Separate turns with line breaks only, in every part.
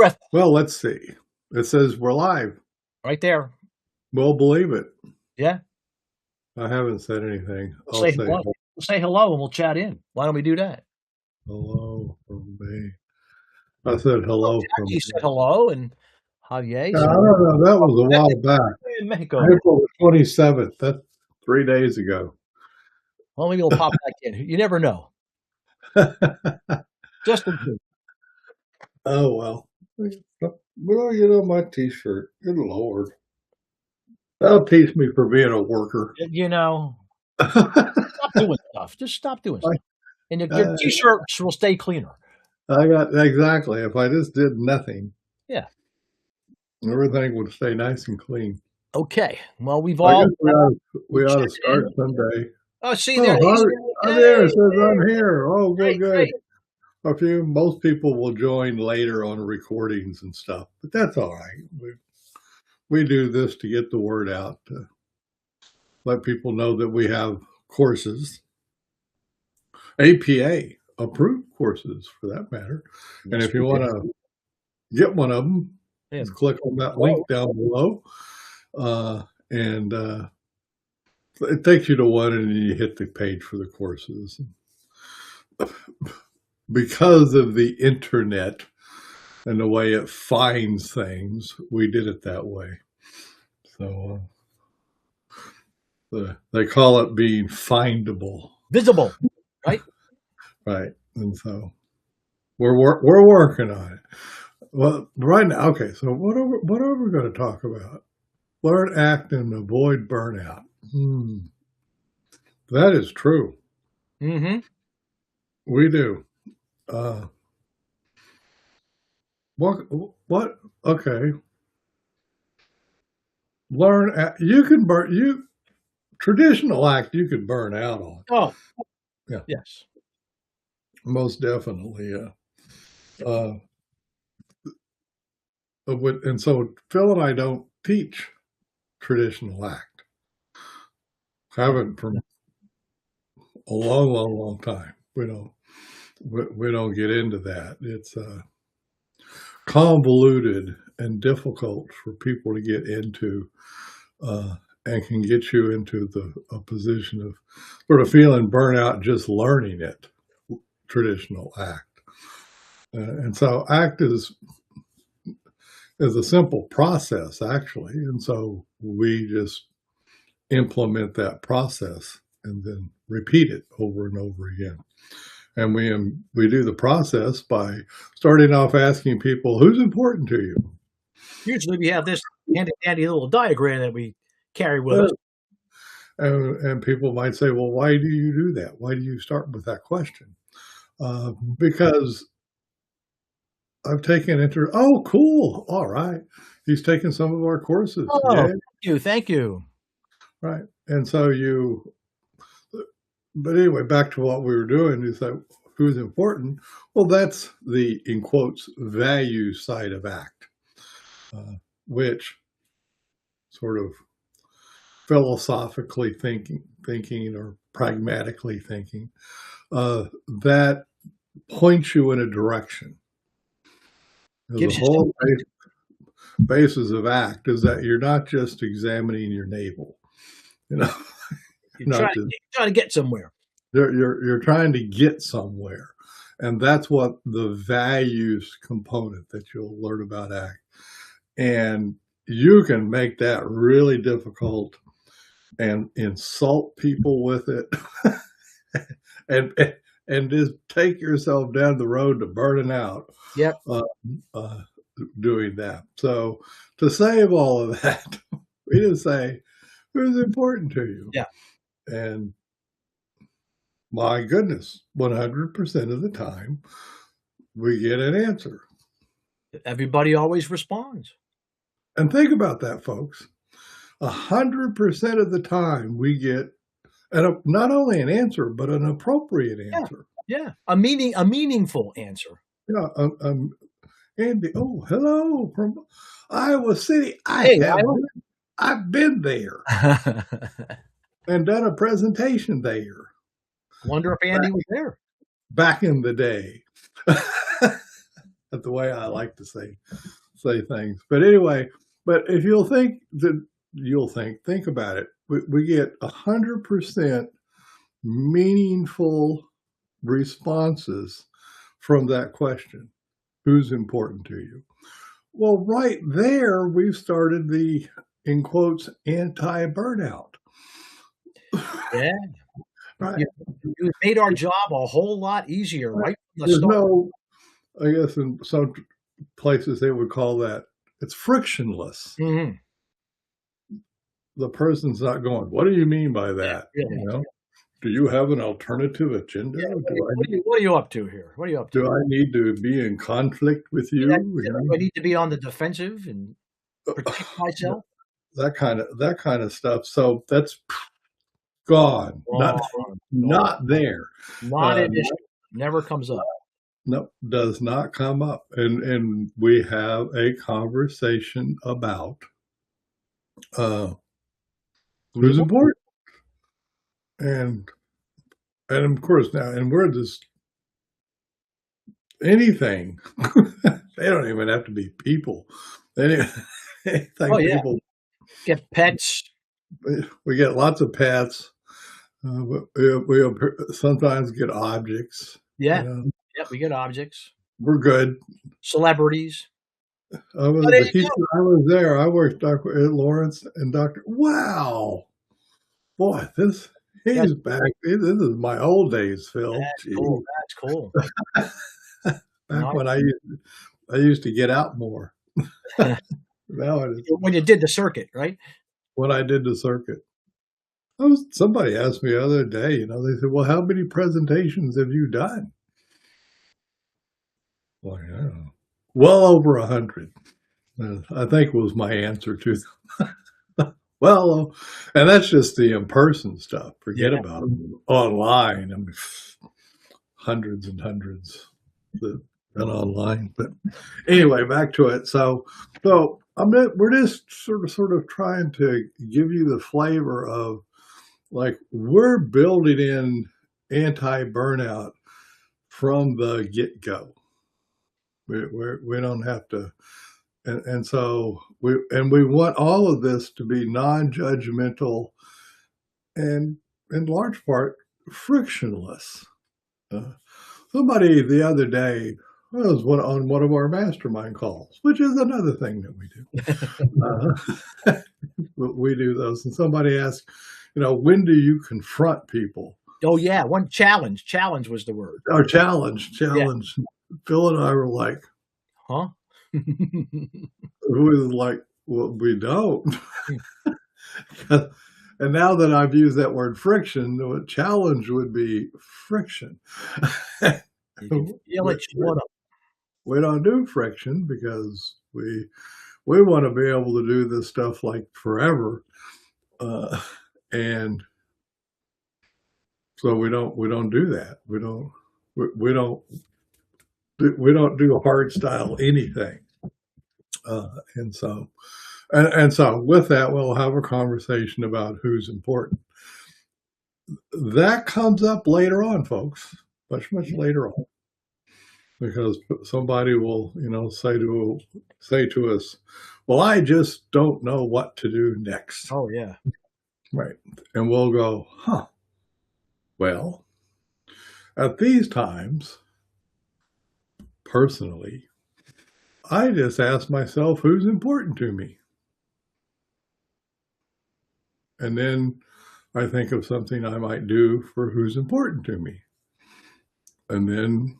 breath.
Well, let's see. It says we're live.
Right there.
We'll believe it.
Yeah.
I haven't said anything.
We'll say hello. We'll say hello and we'll chat in. Why don't we do that?
Hello from me. I said hello from
You said hello and Javier.
I don't know. That was a while back.
In Mexico.
April 27th. That's 3 days ago.
Well, maybe it'll pop back in. You never know. Just in case.
Oh, well. Well, you know, my T-shirt. Good Lord. That'll teach me for being a worker.
You know, stop doing stuff. Just stop doing stuff. And your T-shirts will stay cleaner.
Exactly. If I just did nothing.
Yeah.
Everything would stay nice and clean.
Okay. Well, we ought
to start someday.
Oh, see there.
I'm there. It says I'm here. Oh, good, good. Most people will join later on recordings and stuff, but that's all right. We do this to get the word out, to let people know that we have courses, APA approved courses for that matter. Yes, and if you want to get one of them, just click on that link down below. And it takes you to one and you hit the page for the courses. Because of the internet and the way it finds things, we did it that way. So they call it being findable.
Visible, right?
Right. And so we're working on it. Well, right now, okay, so what are we going to talk about? Learn, act, and avoid burnout. That is true.
Mm-hmm.
We do. What? Okay. Learn. You can burn. Traditional act. You can burn out on.
Oh.
Yeah.
Yes.
Most definitely. Yeah. And so Phil and I don't teach traditional act. Haven't for a long time. We don't get into that. It's convoluted and difficult for people to get into, and can get you into a position of sort of feeling burnout just learning it. Traditional act, and so act is a simple process actually, and so we just implement that process and then repeat it over and over again. And we do the process by starting off asking people, who's important to you?
Usually we have this handy little diagram that we carry with us.
And people might say, well, why do you do that? Why do you start with that question? Because I've taken oh, cool. All right. He's taken some of our courses.
Oh, yeah. Thank you.
Right. And so but anyway, back to what we were doing, is that who's important? Well, that's the, in quotes, value side of ACT, which sort of philosophically thinking or pragmatically thinking, that points you in a direction. The whole basis of ACT is that you're not just examining your navel. You know,
you're trying to get somewhere.
You're trying to get somewhere, and that's what the values component that you'll learn about ACT. And you can make that really difficult and insult people with it, and just take yourself down the road to burning out.
Yep.
Doing that. So to save all of that, we just say, who's important to you?
Yeah.
And my goodness, 100% of the time, we get an answer.
Everybody always responds.
And think about that, folks. 100% of the time, we get not only an answer, but an appropriate answer.
Yeah. A meaningful answer.
Yeah. Andy, oh, hello from Iowa City. I've been there and done a presentation there.
Wonder if Andy was there
back in the day. at the way I like to say things. But anyway, but if think about it. We get 100% meaningful responses from that question. Who's important to you? Well, right there, we've started the, in quotes, anti-burnout.
Yeah.
Right.
You made our job a whole lot easier, right?
There's no, I guess in some places they would call that, it's frictionless.
Mm-hmm.
The person's not going, what do you mean by that?
Yeah.
You know, do you have an alternative agenda?
Yeah, what are you up to here? What are you up to?
Do I need to be in conflict with you?
Do I need to be on the defensive and protect myself?
That kind of stuff. So that's gone. Not there.
Not an issue. Never comes up.
No, does not come up. And we have a conversation about who's important. And of course now, and we're just anything. They don't even have to be people. Anything people
get pets.
We get lots of pets. We sometimes get objects.
Yeah. Yeah, we get objects.
We're good.
Celebrities.
I was there. I worked at Lawrence and Dr. Wow. Boy, he's back. This is my old days, Phil.
That's cool.
Back when I used to get out more. Now
when you did the circuit, right?
When I did the circuit. Somebody asked me the other day, they said, well, how many presentations have you done? Well, I don't know. Well over 100. I think was my answer to them. Well, and that's just the in-person stuff. Forget about it. Online. I mean, hundreds and hundreds that been online. But anyway, back to it. So we're just sort of trying to give you the flavor of, like, we're building in anti-burnout from the get-go. We don't have to, and so we want all of this to be non-judgmental and in large part frictionless. Somebody the other day was on one of our mastermind calls, which is another thing that we do. We do those, and somebody asked, when do you confront people?
Oh yeah, one challenge. Challenge was the word.
Or challenge. Yeah. Phil and I were like,
huh?
We was like, well, we don't. And now that I've used that word friction, the challenge would be friction.
You can feel it.
We don't do friction because we want to be able to do this stuff like forever, and so we don't do that. We don't do hard style anything, and so with that, we'll have a conversation about who's important. That comes up later on, folks, much later on, because somebody will say to us, well, I just don't know what to do next.
Oh yeah,
right, and we'll go, huh? Well, at these times, personally, I just ask myself who's important to me. And then I think of something I might do for who's important to me. And then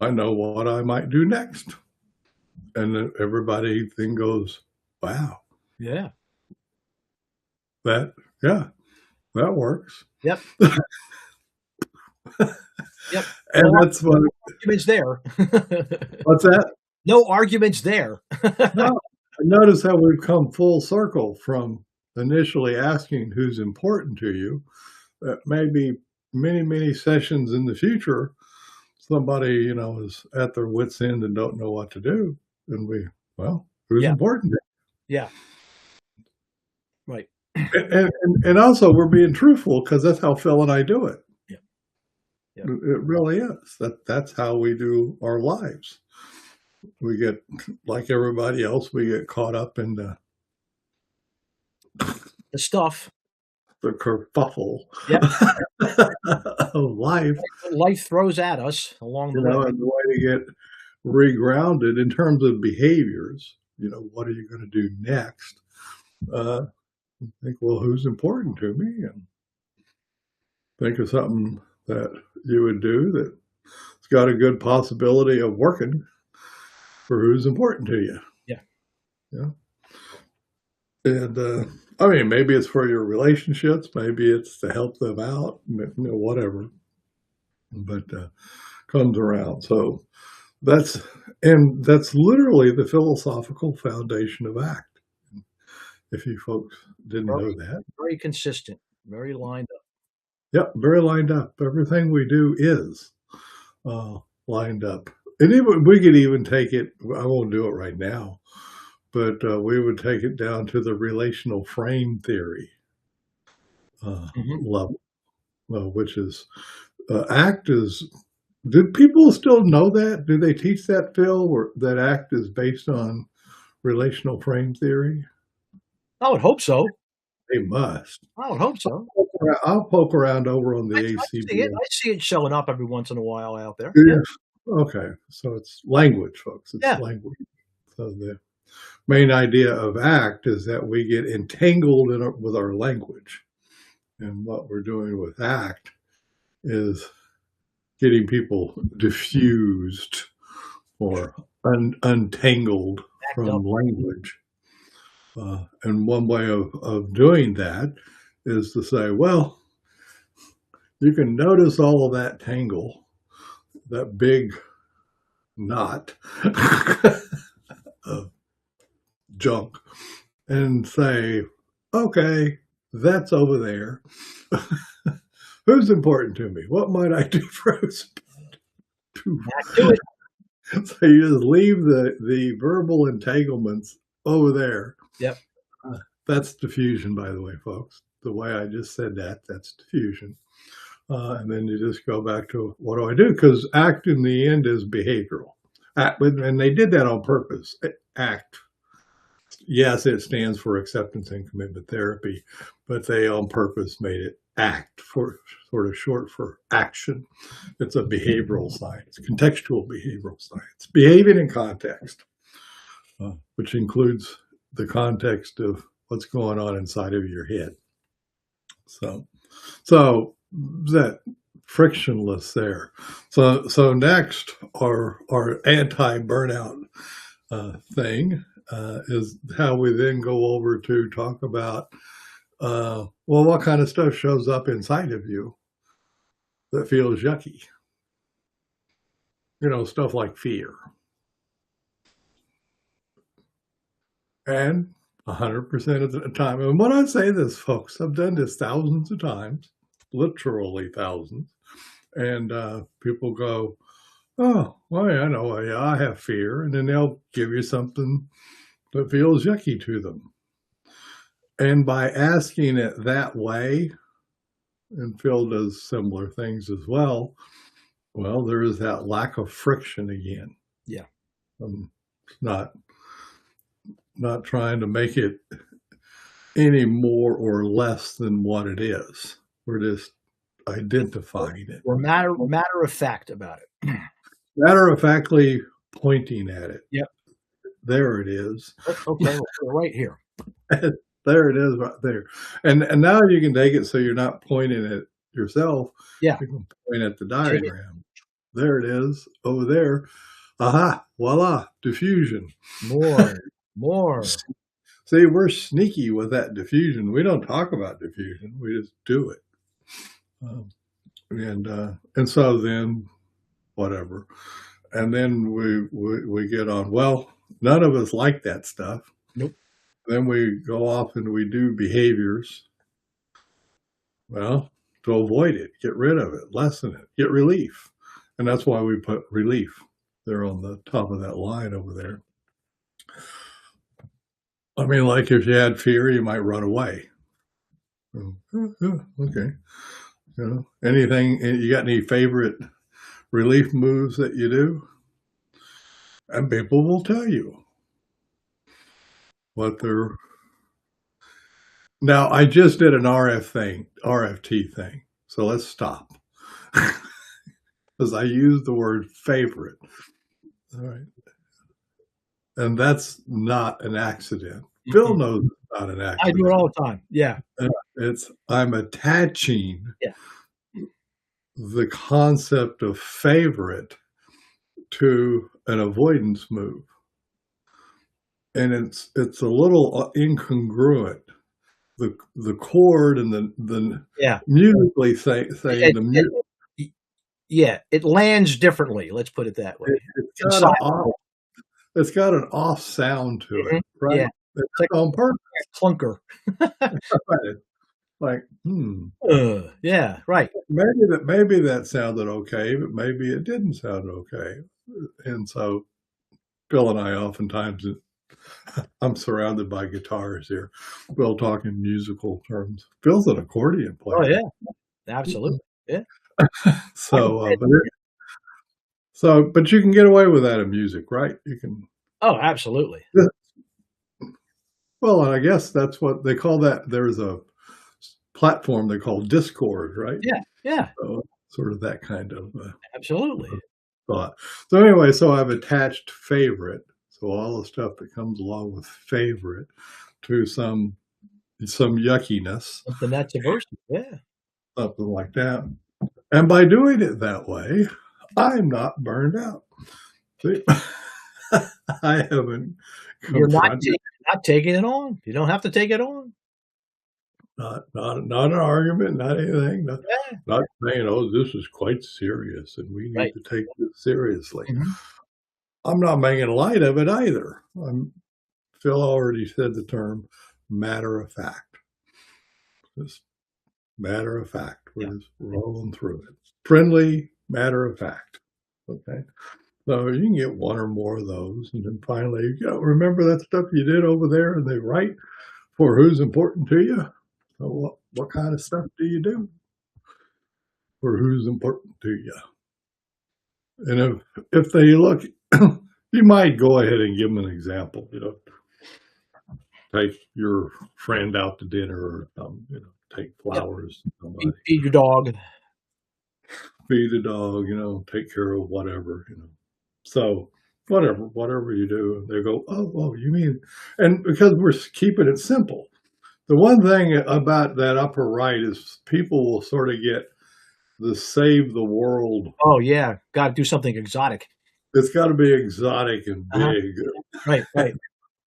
I know what I might do next. And then everybody then goes, wow.
Yeah.
That works.
Yep. Yep.
And that's what
arguments there.
What's that?
No arguments there.
No. Notice how we've come full circle from initially asking who's important to you. Maybe many sessions in the future, somebody is at their wit's end and don't know what to do, and who's important to you?
Yeah. Right.
And also we're being truthful because that's how Phil and I do it.
Yeah.
It really is. That's how we do our lives. we get, like everybody else, we get caught up in
The stuff.
the kerfuffle
Yep.
of life,
Life throws at us along the
you
way.
know, and the way to get regrounded in terms of behaviors, you know, what are you going to do next? Think, well, who's important to me? And think of something that you would do that's got a good possibility of working for who's important to you.
Yeah.
Yeah. And I mean, maybe it's for your relationships, maybe it's to help them out, you know, whatever. But comes around. So that's literally the philosophical foundation of ACT. If you folks didn't know that.
Very consistent, very lined up.
Yep, very lined up. Everything we do is lined up. And even, we could even take it, I won't do it right now, but we would take it down to the relational frame theory level, which is ACT is, do people still know that? Do they teach that, Phil, or that ACT is based on relational frame theory?
I would hope so.
They must.
I would hope so.
I'll poke around over on the
I
ACB.
see it showing up every once in a while out there.
Yeah. Okay, so it's language, folks. It's
Yeah.
language. So the main idea of ACT is that we get entangled with our language. And what we're doing with ACT is getting people diffused or untangled from language. And one way of doing that is to say, well, you can notice all of that tangle, that big knot of junk, and say, okay, that's over there. Who's important to me? What might I do for who's important? So you just leave the verbal entanglements over there.
Yep.
That's diffusion, by the way, folks. The way I just said that, that's diffusion. And then you just go back to, what do I do? Because ACT in the end is behavioral. And they did that on purpose. ACT, yes, it stands for acceptance and commitment therapy, but they on purpose made it ACT, for sort of short for action. It's a behavioral science, contextual behavioral science, behaving in context, which includes the context of what's going on inside of your head. So that frictionless there. So next, our anti-burnout thing is how we then go over to talk about, well, what kind of stuff shows up inside of you that feels yucky? You know, stuff like fear. And 100% of the time, and when I say this, folks, I've done this thousands of times, literally thousands, and people go, oh, well, I know, yeah, I have fear, and then they'll give you something that feels yucky to them. And by asking it that way, and Phil does similar things as well, there is that lack of friction again.
Yeah.
Not trying to make it any more or less than what it is. We're just identifying it.
We're matter of fact about it.
Matter of factly pointing at it.
Yep.
There it is.
Okay, right here.
There it is, right there. And now you can take it so you're not pointing at yourself.
Yeah.
You can point at the diagram. There it is, over there. Aha, voila, diffusion.
More.
See, we're sneaky with that diffusion. We don't talk about diffusion. We just do it. And so then, whatever. And then we get on, well, none of us like that stuff.
Nope.
Then we go off and we do behaviors. Well, to avoid it, get rid of it, lessen it, get relief. And that's why we put relief there on the top of that line over there. I mean, like if you had fear, you might run away. Okay. You know, anything, you got any favorite relief moves that you do? And people will tell you what they're. Now, I just did an RFT thing. So let's stop. Because I used the word favorite. All right. And that's not an accident. Phil knows it's not an accident.
I do it all the time. Yeah.
I'm attaching
Yeah.
the concept of favorite to an avoidance move. And it's a little incongruent. The chord and the musically saying the music.
Yeah, it lands differently. Let's put it that way.
It's got an off sound to it, right?
Yeah,
it's like on purpose.
Clunker.
Right. Like,
yeah, right.
Maybe that sounded okay, but maybe it didn't sound okay. And so Phil and I oftentimes, I'm surrounded by guitars here. Phil talking musical terms. Phil's an accordion player.
Oh yeah, absolutely. Yeah.
But you can get away with that in music, right? You can.
Oh, absolutely.
Well, and I guess that's what they call that. There's a platform they call Discord, right?
Yeah.
So, sort of that kind of
absolutely
thought. So anyway, so I've attached favorite. So all the stuff that comes along with favorite to some yuckiness.
Something that's aversive, yeah.
Something like that. And by doing it that way, I'm not burned out. See? I haven't.
You're not taking it on. You don't have to take it on.
Not an argument, not anything. Not saying, oh, this is quite serious and we need to take this seriously.
Mm-hmm.
I'm not making light of it either. Phil already said the term matter of fact. Just matter of fact. We're just rolling through it. Friendly, matter of fact. Okay. So you can get one or more of those. And then finally, remember that stuff you did over there and they write for who's important to you? So what kind of stuff do you do for who's important to you? And if they look, you might go ahead and give them an example. Take your friend out to dinner or take flowers to somebody.
Feed your dog.
Feed the dog, take care of whatever, So whatever you do, they go, oh, you mean, and because we're keeping it simple. The one thing about that upper right is people will sort of get the save the world.
Oh yeah, got to do something exotic.
It's got to be exotic and big.
Right.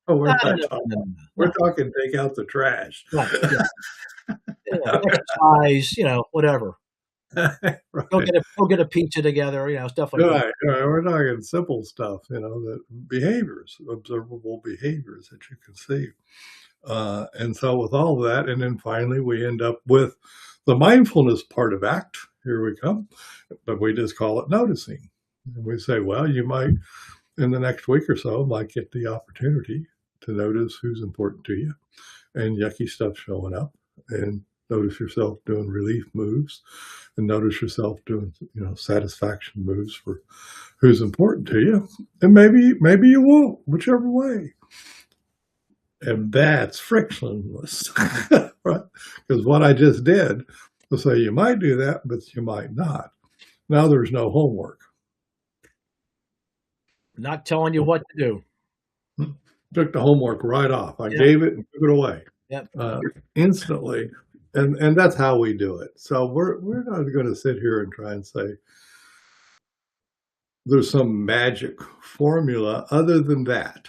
We're talking take out the trash.
Right. Yeah. Exercise, whatever.
Right.
Go get a pizza together, stuff like that.
Right. We're talking simple stuff, that behaviors, observable behaviors that you can see. And so with all of that, and then finally we end up with the mindfulness part of ACT. Here we come, but we just call it noticing. And we say, well, you might, in the next week or so, might get the opportunity to notice who's important to you and yucky stuff showing up, and notice yourself doing relief moves, and notice yourself doing, satisfaction moves for who's important to you. And maybe you won't, whichever way. And that's frictionless, right? Because what I just did was say you might do that, but you might not. Now there's no homework.
Not telling you what to do.
Took the homework right off. I gave it and took it away.
Yep.
Instantly. And that's how we do it. So we're not going to sit here and try and say there's some magic formula other than that,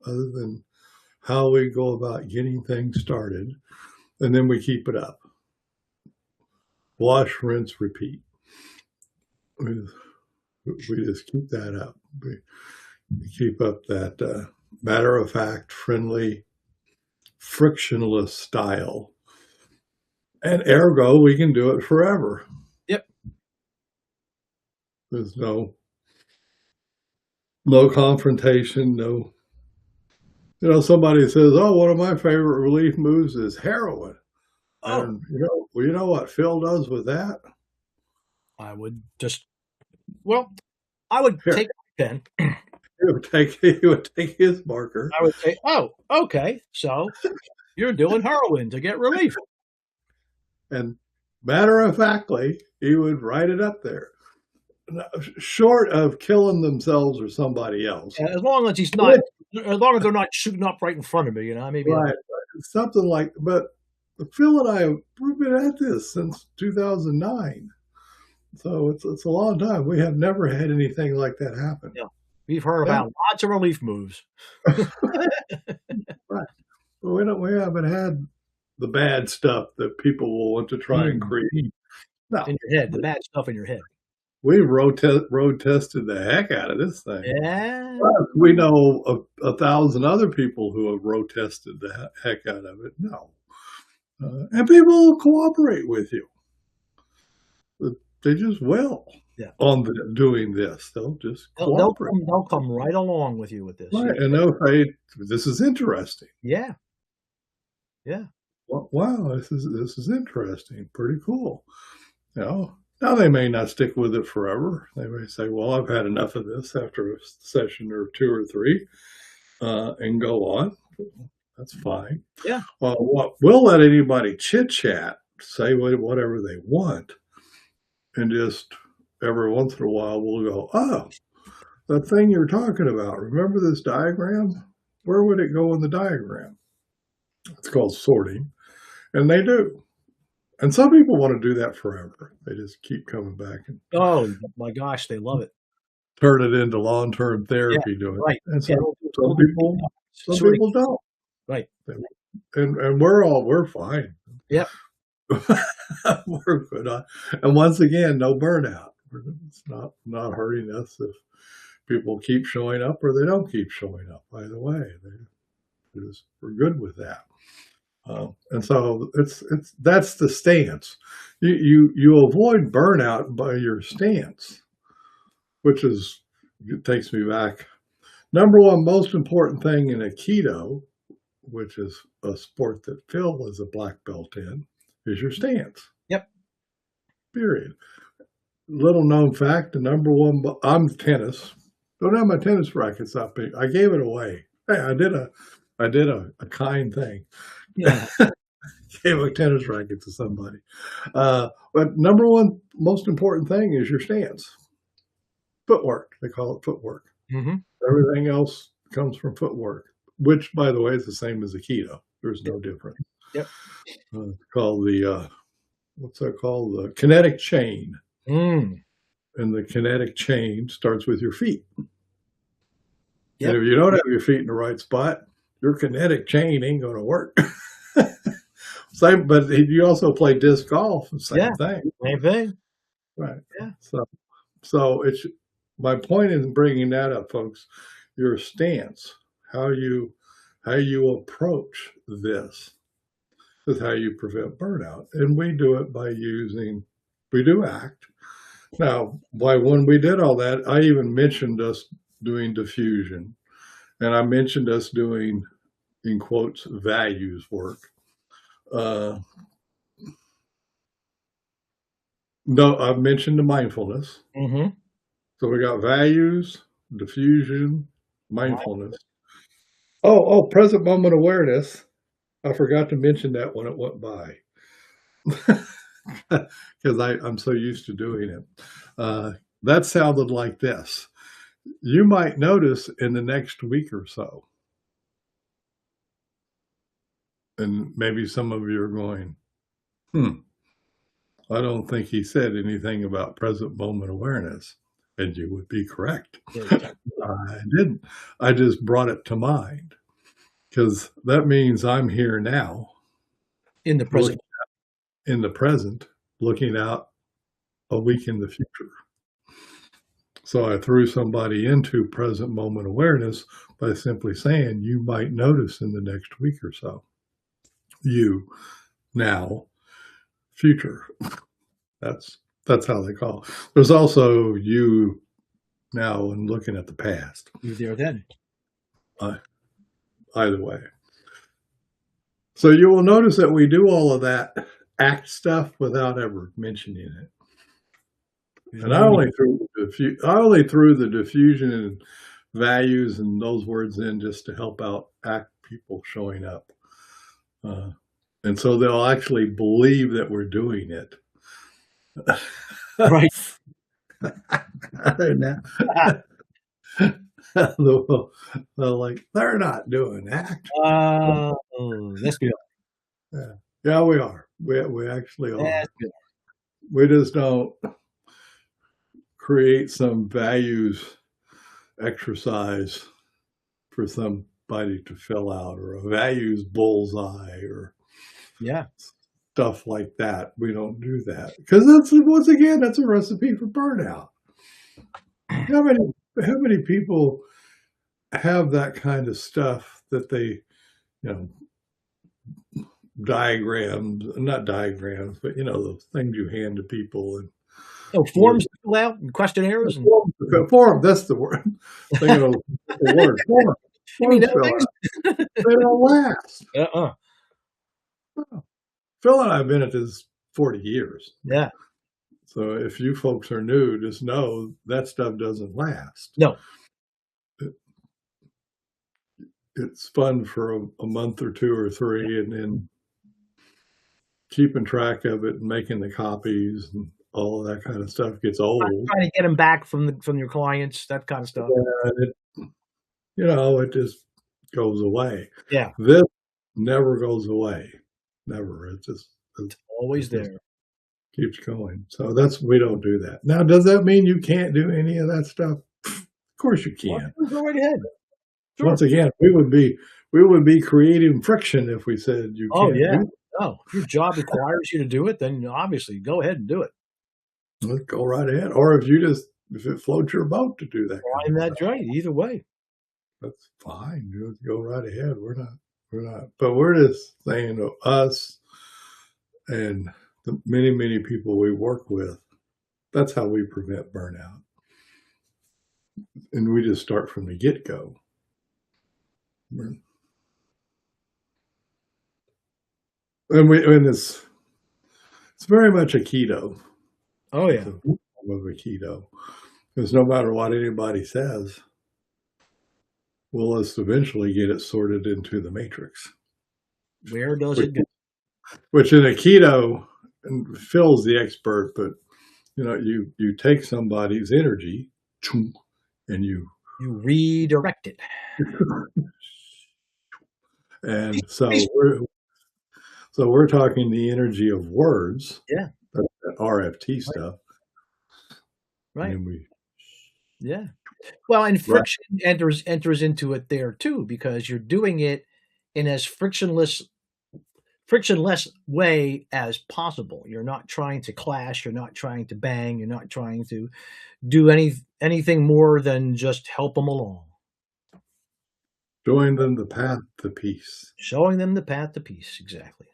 other than how we go about getting things started, and then we keep it up. Wash, rinse, repeat. We just keep that up. We keep up that matter-of-fact, friendly, frictionless style. And ergo, we can do it forever.
Yep.
There's no confrontation, no. Somebody says, oh, one of my favorite relief moves is heroin. Oh. And you know what Phil does with that?
I would take a pen.
he would take his marker.
I would say, "Oh, okay, so you're doing heroin to get relief."
And matter of factly, he would write it up there. Short of killing themselves or somebody else.
As long as he's not, as long as they're not shooting up right in front of me, maybe.
Right. Something like, but Phil and I, we've been at this since 2009. So it's a long time. We have never had anything like that happen.
Yeah. We've heard about lots of relief moves.
Right. But we haven't had the bad stuff that people will want to try and create. No.
In your head, the bad stuff in your head.
We've road tested the heck out of this thing.
Yeah.
We know 1,000 other people who have road tested the heck out of it. No. And people will cooperate with you. They just will on doing this. They'll just cooperate.
They'll come right along with you with this.
Right. And they'll say, this is interesting.
Yeah. Yeah.
Wow, this is interesting. Pretty cool. Now they may not stick with it forever. They may say, well, I've had enough of this after a session or 2 or 3, and go on. That's fine.
Yeah.
Well, we'll let anybody chit-chat, say whatever they want, and just every once in a while we'll go, oh, that thing you're talking about, remember this diagram? Where would it go in the diagram? It's called sorting, and they do. And some people want to do that forever. They just keep coming back. And
oh, my gosh, they love it.
Turn it into long-term therapy doing it.
Right.
And some people don't.
Right.
And we're fine.
Yep.
We're good on. And once again, no burnout. It's not hurting us if people keep showing up or they don't keep showing up. Either way, we're good with that. And so that's the stance. You avoid burnout by your stance, which takes me back. Number one most important thing in Aikido, which is a sport that Phil is a black belt in, is your stance.
Yep. Period.
Little known fact: the number one. I'm tennis. Don't have my tennis rackets up. I gave it away. Hey, I did a kind thing.
Yeah.
Gave a tennis racket to somebody. But number one most important thing is your stance. Footwork. They call it footwork.
Mm-hmm.
Everything else comes from footwork, which, by the way, is the same as Aikido. There's no difference.
Yep.
Called the, what's that called? The kinetic chain.
Mm.
And the kinetic chain starts with your feet.
Yep.
And if you don't have your feet in the right spot, your kinetic chain ain't going to work. Same, but you also play disc golf. Same thing.
Same thing.
Right.
Yeah.
So it's my point in bringing that up, folks. Your stance, how you approach this, is how you prevent burnout, and we do it by we do ACT. Now, when we did all that, I even mentioned us doing diffusion, and I mentioned us doing, in quotes, values work. No, I've mentioned the mindfulness.
Mm-hmm.
So we got values, diffusion, mindfulness. Oh, present moment awareness. I forgot to mention that when it went by. Because I'm so used to doing it. That sounded like this. You might notice in the next week or so, and maybe some of you are going, I don't think he said anything about present moment awareness. And you would be correct. I didn't. I just brought it to mind because that means I'm here now.
In the present.
Looking out a week in the future. So I threw somebody into present moment awareness by simply saying, you might notice in the next week or so. You, now, future. That's how they call it. There's also you now and looking at the past.
You there then.
Either way. So you will notice that we do all of that ACT stuff without ever mentioning it. And I only threw the diffusion and values and those words in just to help out ACT people showing up. And so they'll actually believe that we're doing it.
Right.
They're like, they're not doing ACT.
Yes, we
are. Yeah, we are. We actually are.
Yes,
we just don't create some values exercise for somebody to fill out, or a values bullseye, or stuff like that. We don't do that because once again that's a recipe for burnout. How many people have that kind of stuff that they, diagrams, not diagrams, but those things you hand to people and
forms to fill out and questionnaires and
form. That's the word. Thinking of the word form. They don't last. Phil and I have been at this 40 years.
Yeah.
So if you folks are new, just know that stuff doesn't last.
No.
It's fun for a month or two or three, and then keeping track of it and making the copies and all of that kind of stuff gets old.
Trying to get them back from your clients, that kind of stuff.
Yeah, it just goes away.
Yeah.
This never goes away. Never. It's
always there.
Keeps going. So we don't do that. Now, does that mean you can't do any of that stuff? Of course you can.
Well, go right ahead.
Sure. Once again, we would be creating friction if we said you can't do it.
No, if your job requires you to do it, then obviously go ahead and do it.
Let's go right ahead. Or if it floats your boat to do that.
That's right. Either way.
That's fine. Just go right ahead. We're not. But we're just saying to us and the many, many people we work with, that's how we prevent burnout. And we just start from the get-go. And it's very much a keto.
Oh yeah,
of a keto, because no matter what anybody says, we'll just eventually get it sorted into the matrix.
Where does it go?
Which in a keto, and Phil's the expert, but you take somebody's energy and you
redirect it.
And so we're talking the energy of words.
Yeah.
That RFT stuff.
Right. Well, and friction enters into it there too, because you're doing it in as frictionless way as possible. You're not trying to clash, you're not trying to bang, you're not trying to do anything more than just help them along.
Showing them the path to peace.
Showing them the path to peace, exactly.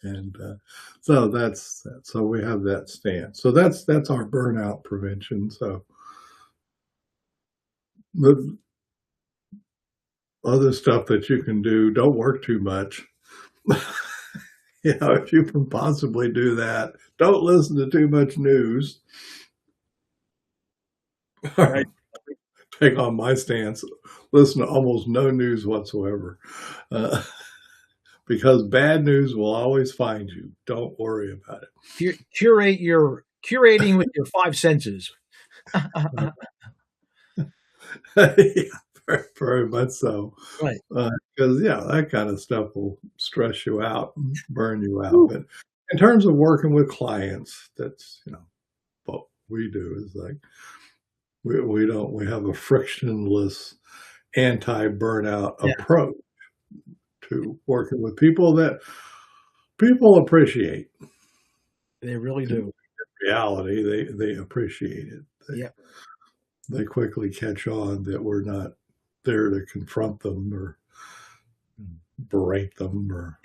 And so we have that stance. So that's our burnout prevention. So the other stuff that you can do, don't work too much. If you can possibly do that, don't listen to too much news. All right. Take on my stance. Listen to almost no news whatsoever. Because bad news will always find you. Don't worry about it.
Curating with your five senses.
Yeah, very, very much so.
Right.
Because that kind of stuff will stress you out, and burn you out. But in terms of working with clients, that's what we do is like we have a frictionless anti-burnout approach to working with people that people appreciate.
They really do.
In reality, they appreciate it. They quickly catch on that we're not there to confront them or berate them or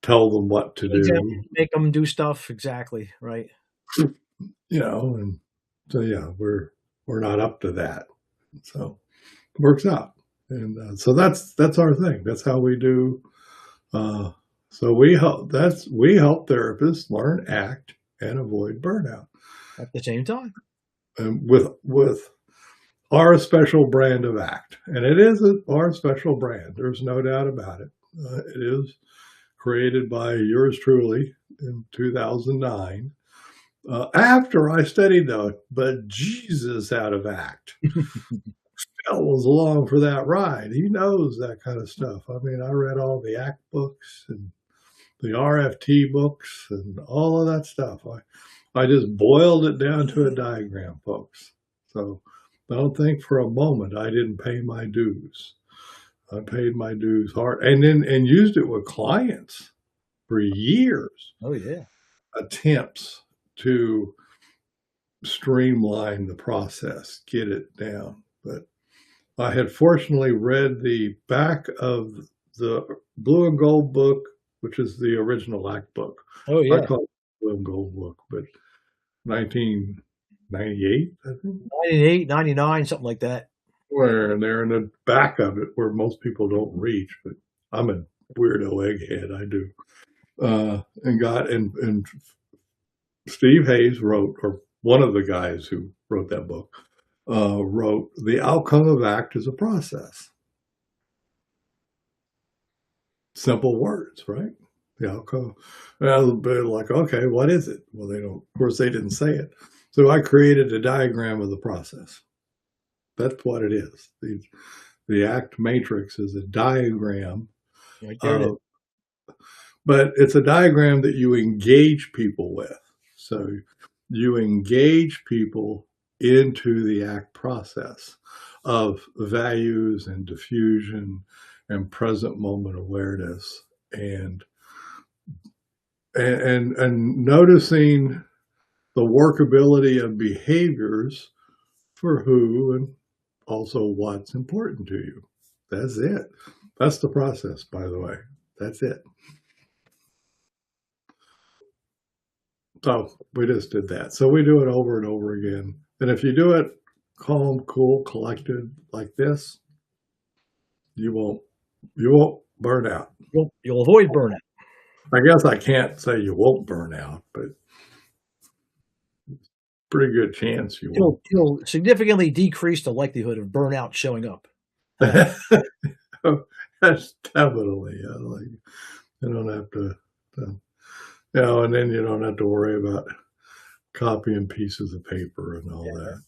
tell them what to do.
Make them do stuff. Exactly. Right.
And so, we're not up to that. So it works out. And so that's our thing. That's how we do. So we help therapists learn, act, and avoid burnout
at the same time.
And with our special brand of act. And it is our special brand. There's no doubt about it. It is created by yours truly in 2009. After I studied the bejesus out of ACT. Phil was along for that ride. He knows that kind of stuff. I mean, I read all the ACT books and the RFT books and all of that stuff. I just boiled it down to a diagram, folks. So don't think for a moment I didn't pay my dues. I paid my dues hard and used it with clients for years.
Oh yeah.
Attempts to streamline the process, get it down. But I had fortunately read the back of the Blue and Gold book, which is the original ACT book.
Oh
I
yeah.
call it the Blue and Gold book, but 1998, I think.
98, 99, something like that.
Where they're in the back of it where most people don't reach, but I'm a weirdo egghead, I do. And Steve Hayes wrote, or one of the guys who wrote that book, wrote, the outcome of ACT is a process. Simple words, right? The outcome. Well, they're like, okay, what is it? Well, they don't, of course, they didn't say it. So I created a diagram of the process. That's what it is. The ACT matrix is a diagram.
Right there it is.
But it's a diagram that you engage people with. So you engage people into the ACT process of values and diffusion and present moment awareness and noticing the workability of behaviors for who and also what's important to you. That's it. That's the process, by the way. That's it. So we just did that. So we do it over and over again. And if you do it calm, cool, collected like this, you won't burn out.
You'll avoid burnout.
I guess I can't say you won't burn out, but pretty good chance you won't.
You'll significantly decrease the likelihood of burnout showing up.
That's definitely, like, you don't have to, and then you don't have to worry about copying pieces of paper and all that.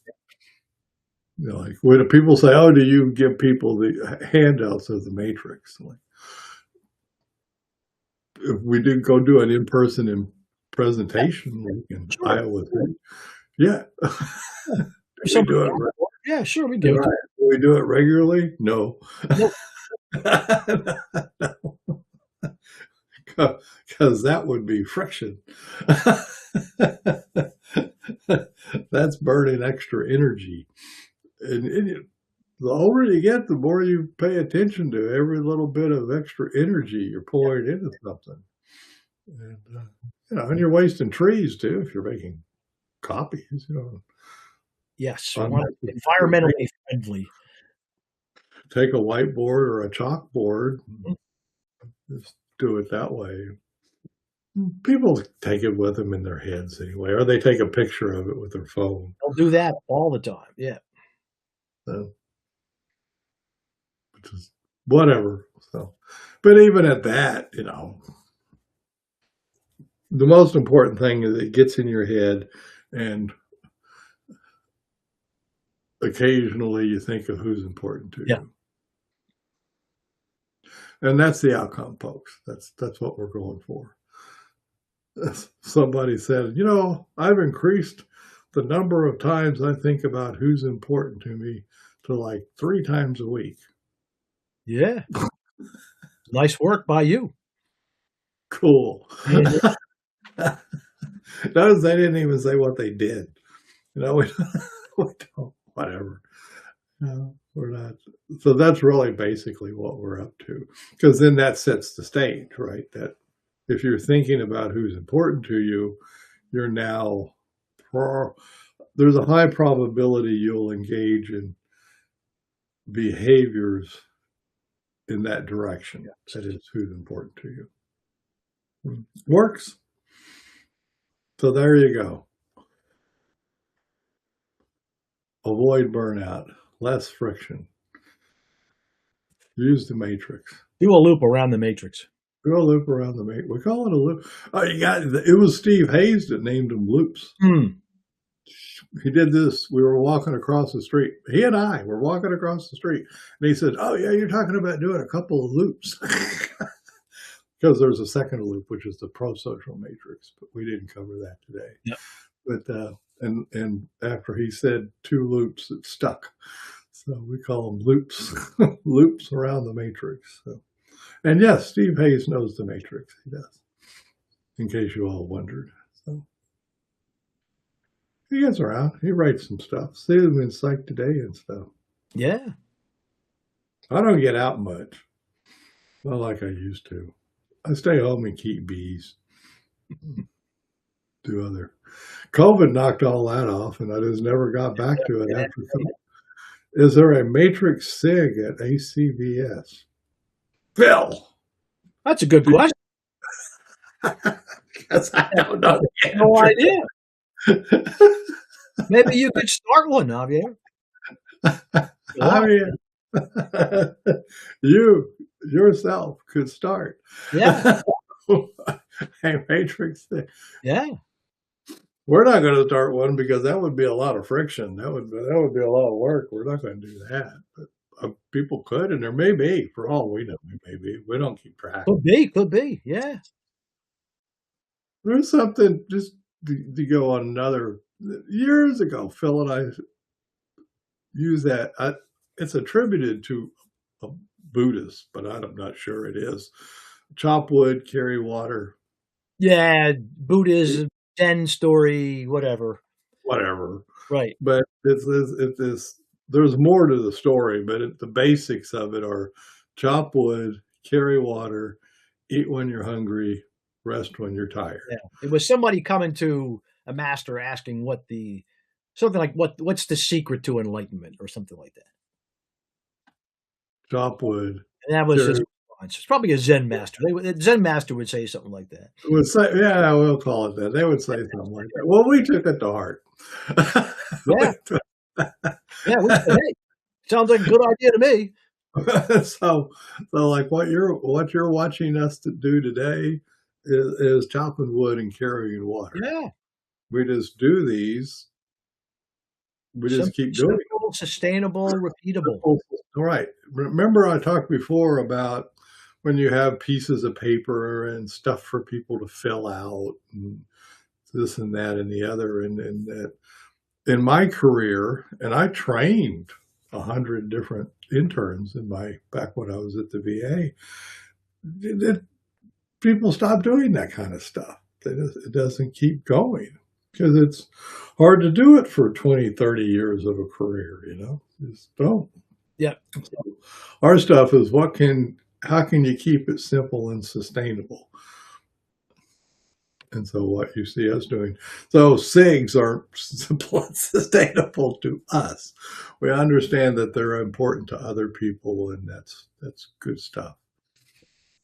Like when people say, "Oh, do you give people the handouts of the matrix?" Like, if we do go do an in-person presentation, like in Iowa, yeah, we do it.
Yeah, sure, we do.
Right. Do we do it regularly? No.
Nope.
Because that would be friction. That's burning extra energy. And the older you get, the more you pay attention to every little bit of extra energy you're pouring into something. And, and you're wasting trees too if you're making copies.
Yes, environmentally friendly.
Take a whiteboard or a chalkboard, just do it that way. People take it with them in their heads anyway, or they take a picture of it with their phone.
They'll do that all the time. Yeah.
So, which is whatever. So, but even at that, the most important thing is it gets in your head, and occasionally you think of who's important to you. And that's the outcome, folks. That's what we're going for. Somebody said, I've increased the number of times I think about who's important to me to like 3 times a week.
Yeah. Nice work by you.
Cool. Notice they didn't even say what they did. We don't, whatever. We're not. So that's really basically what we're up to. Because then that sets the stage, right? That if you're thinking about who's important to you, you're now, there's a high probability you'll engage in behaviors in that direction. That is who's important to you. Works. So there you go. Avoid burnout. less friction. Use the matrix.
Do a loop around the matrix.
Do a loop around the matrix. We call it a loop. Oh, it was Steve Hayes that named them loops.
Hmm.
He did this. We were walking across the street. He and I were walking across the street, and he said, "Oh yeah, you're talking about doing a couple of loops." Because there's a second loop, which is the pro-social matrix, but we didn't cover that today.
Yep.
But and after he said 2 loops, it stuck. So we call them loops, loops around the matrix. So, and yes, Steve Hayes knows the matrix. He does. In case you all wondered. So he gets around. He writes some stuff. See him in Psych Today and stuff.
Yeah.
I don't get out much. Not like I used to. I stay home and keep bees. Do other. COVID knocked all that off, and I just never got back to it after COVID. Is there a matrix SIG at ACVS? Phil!
That's a good question.
Because I don't know.
No idea. Maybe you could start one, Javier.
I mean, you yourself could start.
Yeah.
A matrix thing.
Yeah.
We're not going to start one because that would be a lot of friction. That would be a lot of work. We're not going to do that. But people could, and there may be. For all we know, maybe we don't keep track.
Could be. Yeah.
There's something just to go on another. Years ago, Phil and I use that. It's attributed to a Buddhist, but I'm not sure it is. Chop wood, carry water.
Yeah. Buddhism, Zen story, whatever.
Right. But there's more to the story, but the basics of it are chop wood, carry water, eat when you're hungry, rest when you're tired.
Yeah. It was somebody coming to a master asking something like what's the secret to enlightenment or something like that.
Chop wood.
And that was his response. It's probably a Zen master. Zen master would say something like that.
Would say, yeah, we'll call it that. They would say something like that. Well, we took it to heart.
Yeah. Yeah. Hey, sounds like a good idea to me.
So like what you're watching us to do today is chopping wood and carrying water.
Yeah.
We just do these. We just keep doing it.
Sustainable, repeatable.
All right. Remember I talked before about when you have pieces of paper and stuff for people to fill out and this and that and the other. And that in my career, and I trained 100 different interns back when I was at the VA, people stop doing that kind of stuff. It doesn't keep going because it's hard to do it for 20, 30 years of a career, just don't.
Yeah.
So our stuff is how can you keep it simple and sustainable? And so what you see us doing. So SIGs aren't simple and sustainable to us. We understand that they're important to other people, and that's good stuff.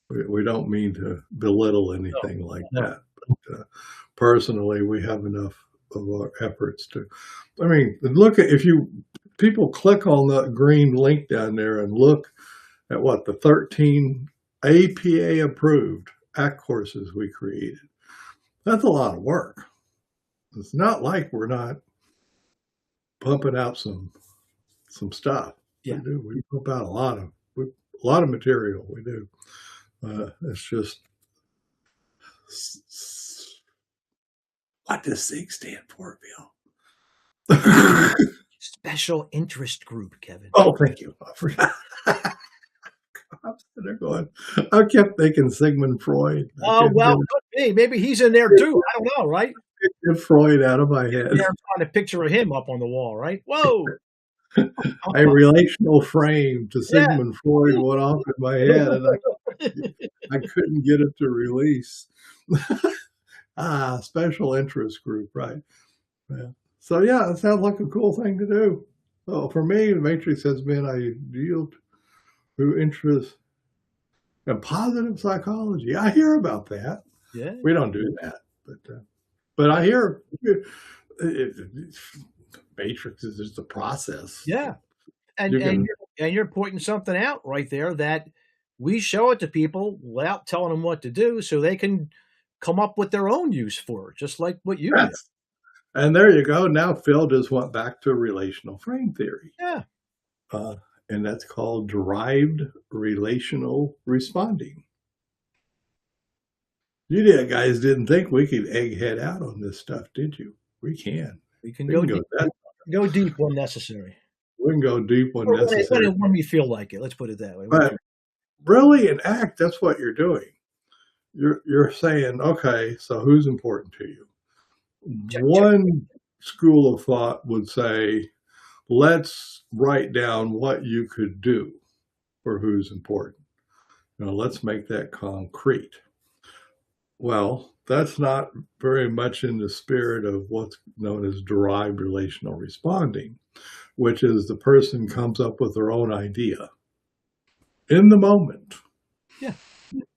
We don't mean to belittle anything that. But personally, we have enough of our efforts to, look at, people click on the green link down there and look at the 13 APA approved ACT courses we created. That's a lot of work. It's not like we're not pumping out some stuff.
Yeah.
We do. We pump out a lot of material. We do. It's just, what does SIG stand for, Bill?
Special interest group, Kevin.
Oh, thank you. I forgot. I'm sitting there going, I kept thinking Sigmund Freud.
Oh, well, could be. Maybe he's in there too. I don't know, right?
Get Freud out of my head.
They're trying to picture of him up on the wall, right? Whoa.
A relational frame to Sigmund Freud went off in my head, and I couldn't get it to release. Special interest group, right? Yeah. So yeah, it sounds like a cool thing to do. So for me, the matrix has been I yield through interest in positive psychology. I hear about that.
Yeah,
we don't do that, but I hear matrix is just a process.
Yeah, And
You
and
can,
you're and you're pointing something out right there that we show it to people without telling them what to do so they can come up with their own use for it, just like what you did.
yes. And there you go. Now Phil just went back to relational frame theory.
Yeah,
Uh, and that's called derived relational responding. You guys didn't think we could egghead out on this stuff, did you? We can.
we can
We
go
can go
deep.
that.
Go deep when necessary.
We can go deep when
Or
necessary.
when we feel like it, let's put it that way.
But really, in ACT, that's what you're doing. You're saying, okay, so who's important to you?
Check, check.
One school of thought would say, let's write down what you could do for who's important. Let's make that concrete. Well, that's not very much in the spirit of what's known as derived relational responding, which is the person comes up with their own idea in the moment.
Yeah.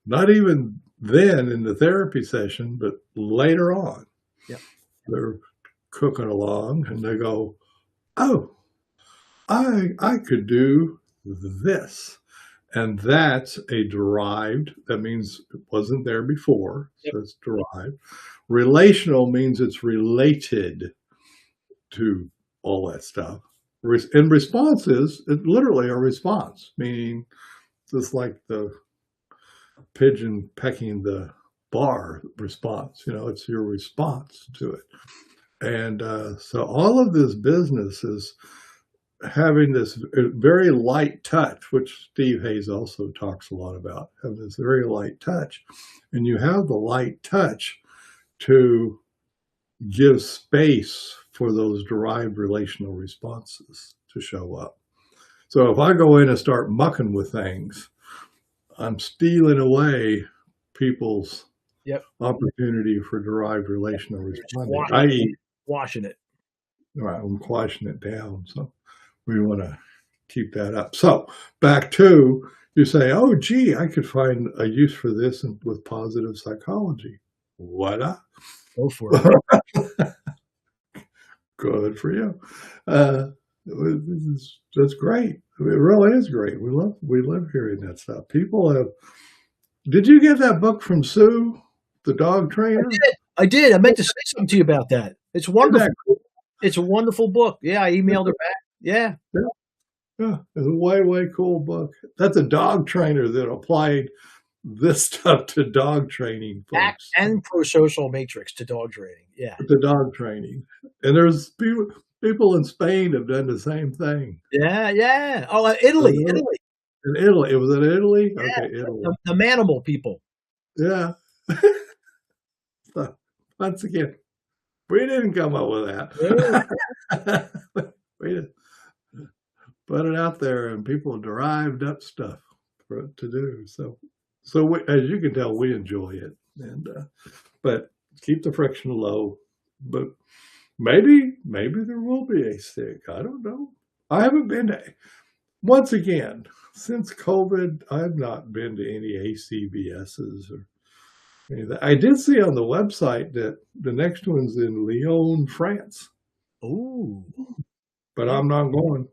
Not even then in the therapy session, but later on.
Yeah.
They're cooking along and they go, oh, I could do this. And that's a derived, that means it wasn't there before,
Yep.
so it's derived. Relational means it's related to all that stuff. And response is literally a response, meaning just like the pigeon pecking the bar response, it's your response to it. And so all of this business is having this very light touch, which Steve Hayes also talks a lot about, having this very light touch. And you have the light touch to give space for those derived relational responses to show up. So if I go in and start mucking with things, I'm stealing away people's opportunity for derived relational responding, i.e.,
washing it.
Right, I'm quashing it down. So we want to keep that up. So back to, you say, oh, gee, I could find a use for this with positive psychology. What?
Go for it.
Good for you. That's great. It really is great. We love hearing that stuff. People have. Did you get that book from Sue, the dog trainer?
I did. I meant to say something to you about that. It's wonderful.
Cool?
It's a wonderful book. Yeah, I emailed her back. Yeah.
Yeah, it's a way cool book. That's a dog trainer that applied this stuff to dog training folks.
ACT and pro-social matrix to dog training. Yeah.
To dog training. And there's people in Spain have done the same thing.
Yeah. Oh, Italy.
In Italy. It was in Italy?
Yeah,
okay, Italy.
The manimal people.
Yeah. So, once again, we didn't come up with that. We just put it out there and people derived up stuff for it to do. So we, as you can tell, we enjoy it. And but keep the friction low. But maybe there will be a stick. I don't know. I haven't been to, once again, since COVID, I've not been to any ACBSs or anything. I did see on the website that the next one's in Lyon, France.
Ooh.
But I'm not going.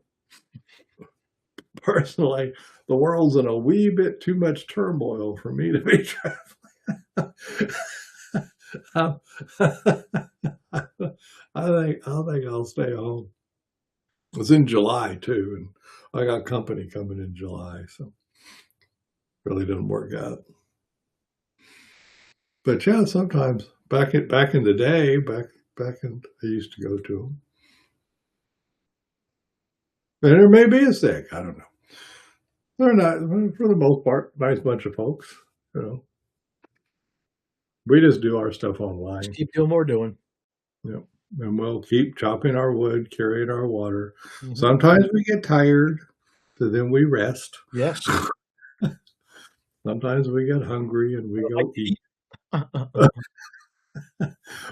Personally, the world's in a wee bit too much turmoil for me to be traveling. I think I'll stay home. It's in July too, and I got company coming in July, so really didn't work out. But yeah, sometimes back in the day, I used to go to them. And there may be a stick. I don't know. They're not, for the most part, nice bunch of folks. We just do our stuff online.
Just keep doing what we're doing.
Yep. And we'll keep chopping our wood, carrying our water. Mm-hmm. Sometimes we get tired, so then we rest.
Yes.
Sometimes we get hungry and we go eat.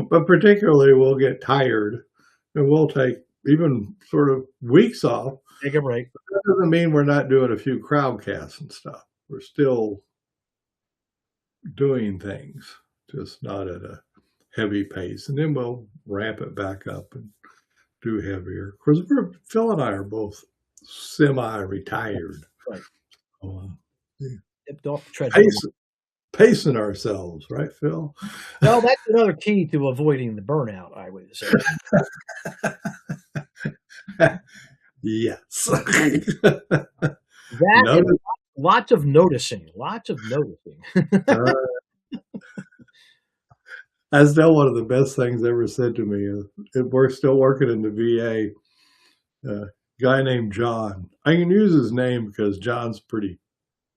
But particularly we'll get tired and we'll take even sort of weeks off.
Take a break.
But that doesn't mean we're not doing a few crowdcasts and stuff. We're still doing things, just not at a heavy pace. And then we'll ramp it back up and do heavier. Because Phil and I are both semi-retired.
Right.
Uh,
Dipped off the treadmill.
pace, pacing ourselves, right, Phil?
Well, that's another key to avoiding the burnout, I would say.
Yes.
That and
Notice,
lots of noticing, lots of noticing.
uh, that's still one of the best things ever said to me. We're still working in the VA. Guy named John. I can use his name because John's a pretty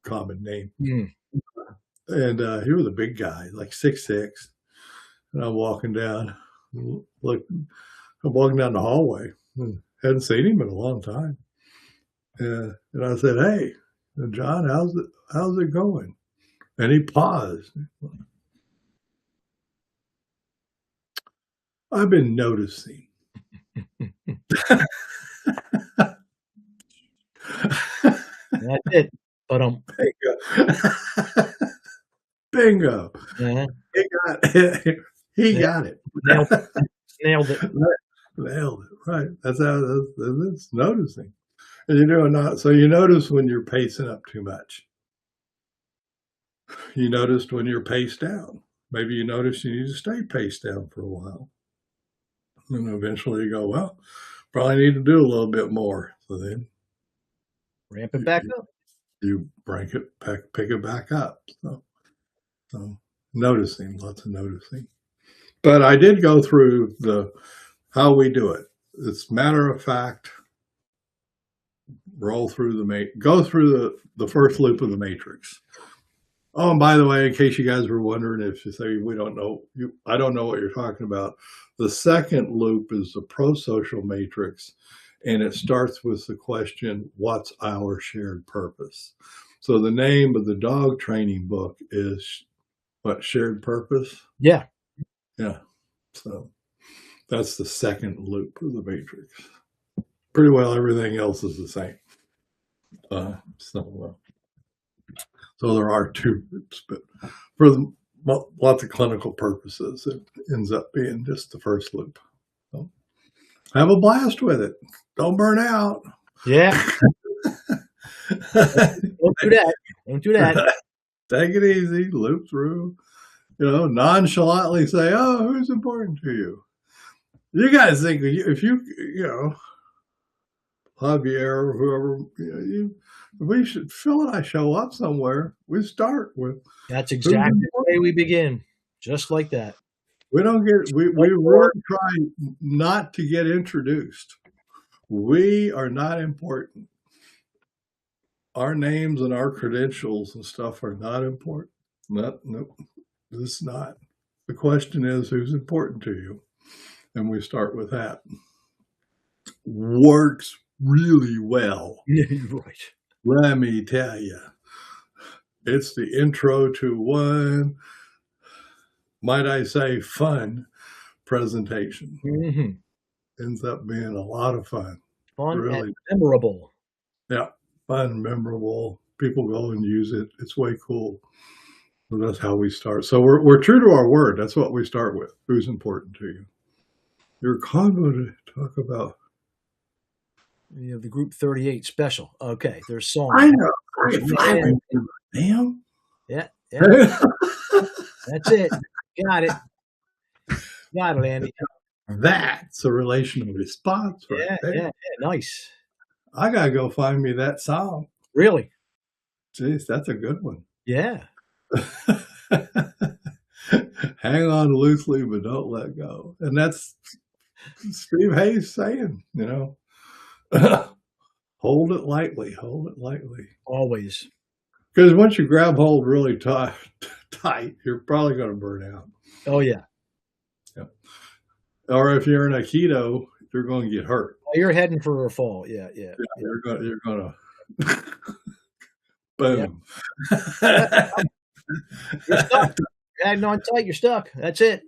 common name.
Mm.
And he was a big guy, like 6'6". And I'm walking down, look, I'm walking down the hallway. Hadn't seen him in a long time. And I said, "Hey, John, how's it going?" And he paused. "I've been noticing."
That's it. But
Bingo. Bingo.
uh-huh.
He
Yeah,
got it.
nailed it.
Nailed it. Right. That's how it's noticing. And you're doing not so you notice when you're pacing up too much. You noticed when you're paced down. Maybe you notice you need to stay paced down for a while. And eventually you go, well, probably need to do a little bit more. So then
Ramp it back up.
you pick it back up. So noticing, lots of noticing. But I did go through how we do it. It's matter of fact. Go through the first loop of the matrix. Oh, and by the way, in case you guys were wondering, if you say we don't know, I don't know what you're talking about. The second loop is the pro-social matrix, and it starts with the question, what's our shared purpose? So the name of the dog training book is what, shared purpose?
Yeah.
Yeah. So that's the second loop of the matrix. Pretty well everything else is the same. So there are two groups, but for lots of clinical purposes, it ends up being just the first loop. So have a blast with it. Don't burn out.
Yeah. Don't do that. Don't do that.
Take it easy. Loop through. Nonchalantly say, "Oh, who's important to you?" You guys think if you Javier or whoever, we should, Phil and I show up somewhere, we start with,
That's exactly the way we begin. Just like that.
we really try not to get introduced. We are not important. Our names and our credentials and stuff are not important. No, it's not. The question is, who's important to you? And we start with that. Works really well.
Right.
Let me tell you, it's the intro to one, might I say, fun presentation.
Mm-hmm.
Ends up being a lot of fun.
Fun
Really.
and memorable.
Yeah, fun, memorable. People go and use it. It's way cool. So that's how we start. So we're true to our word. That's what we start with. Who's important to you? You're confident to talk about.
You have the Group 38 special. Okay, there's songs.
I know. Damn.
Yeah. That's it. Got it. Got it, Andy.
That's a relational response right there.
Yeah, nice.
I gotta go find me that song.
Really?
Jeez, that's a good one.
Yeah.
Hang on loosely, but don't let go. And that's Steve Hayes saying, hold it lightly, hold it lightly.
Always.
Because once you grab hold really tight, you're probably going to burn out.
Oh, yeah.
Or if you're in Aikido, you're going to get hurt.
Oh, you're heading for a fall. Yeah.
You're going to boom.
Yep. You're stuck. You're heading on tight. You're stuck. That's it.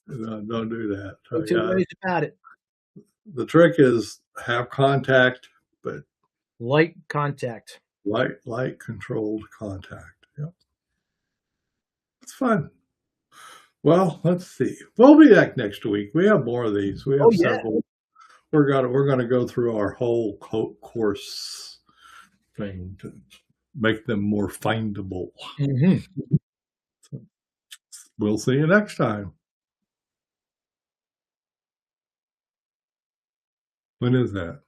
No, don't do that.
No two ways about it.
The trick is have contact, but
light contact.
Light controlled contact. Yep. It's fun. Well, let's see. We'll be back next week. We have more of these. We have several. we're gonna go through our whole course thing to make them more findable.
Mhm.
We'll see you next time. When is that?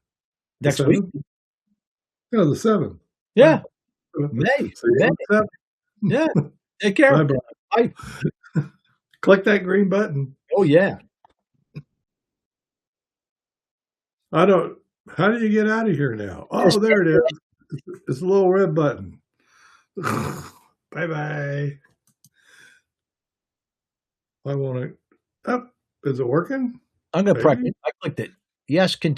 The
Next week?
7th? Yeah, the 7th.
Yeah.
See
May.
you
May.
on the 7th.
Yeah. Take care.
Bye-bye.
Bye.
Click that green button.
Oh, yeah.
I don't How do you get out of here now? Oh,
Just
there it is. It's a little red button. Bye-bye. I wanna Oh, is it working?
I'm gonna
Maybe.
I clicked it. Yes, continue.